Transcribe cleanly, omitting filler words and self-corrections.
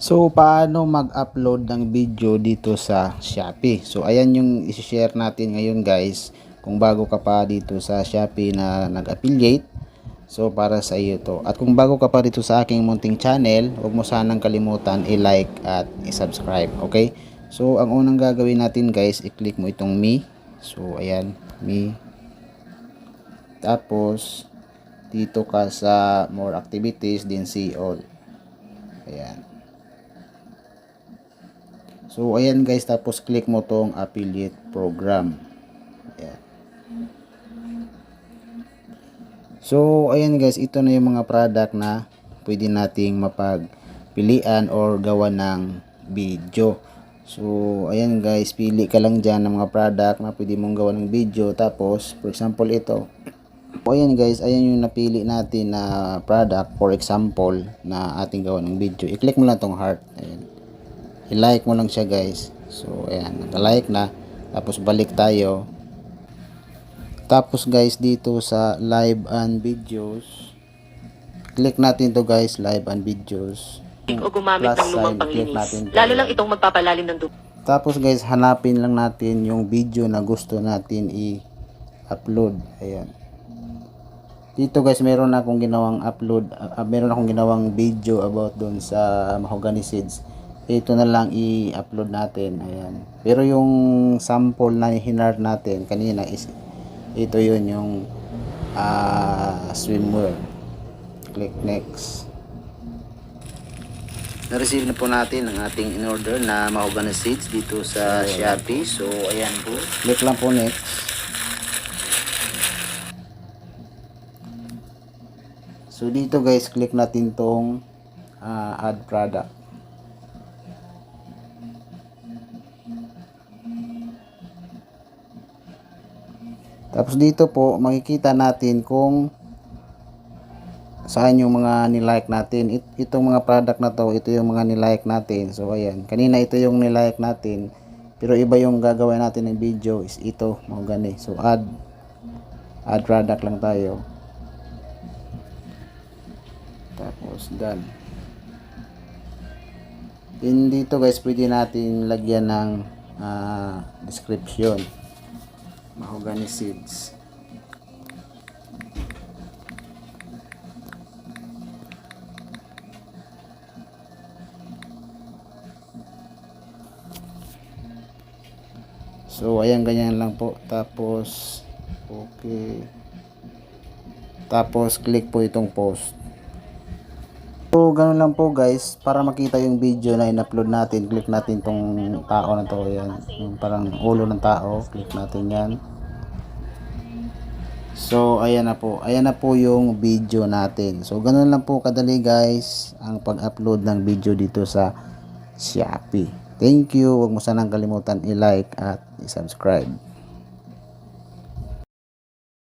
So, paano mag-upload ng video dito sa Shopee? So, ayan yung isi-share natin ngayon guys. Kung bago ka pa dito sa Shopee na nag-affiliate, so para sa iyo to. At kung bago ka pa dito sa aking munting channel, huwag mo sanang kalimutan i-like at i-subscribe. Okay? So, ang unang gagawin natin guys, i-click mo itong me. So, ayan, me. Tapos, dito ka sa more activities, din see all. Ayan. So, ayan guys, tapos click mo tong affiliate program. Ayan. So, ayan guys, ito na yung mga product na pwede nating mapagpilian or gawa ng video. So, ayan guys, pili ka lang dyan ng mga product na pwede mong gawa ng video. Tapos, for example, ito. So, ayan guys, ayan yung napili natin na product, for example, na ating gawa ng video. I-click mo lang tong heart. Ayan. I-like mo lang siya guys. So ayan, naka-like na. Tapos balik tayo. Tapos guys, dito sa live and videos, click natin to guys, live and videos. O gumamit ng lumang panglinis. Lalo lang itong magpapalalim ng dumi. Tapos guys, hanapin lang natin yung video na gusto natin i-upload. Ayan. Dito guys, meron akong ginawang upload, meron akong ginawang video about doon sa mahogany seeds. Ito na lang i-upload natin. Ayan. Pero yung sample na hinard natin kanina is ito yun yung swimwear. Click next. Na-receive na po natin ang ating in-order na mahogany seeds dito sa Shopee. So ayan po. Click lang po next. So dito guys, click natin tong add product. Tapos dito po makikita natin kung saan yung mga nilike natin. Itong mga product na to, ito yung mga nilike natin. So ayan, kanina ito yung nilike natin. Pero iba yung gagawin natin ng video is ito, mga gani. So add product lang tayo. Tapos done. Then dito guys, pwede natin lagyan ng description. Mahogany seeds. So ayan, ganyan lang po. Tapos okay. Tapos click po itong post. So ganun lang po guys, para makita yung video na in-upload natin, click natin tong tao na to. Ayan, yung parang ulo ng tao, click natin yan. So ayan na po yung video natin. So ganun lang po kadali guys ang pag-upload ng video dito sa Shopee. Thank you, huwag mo sanang kalimutan i-like at i-subscribe.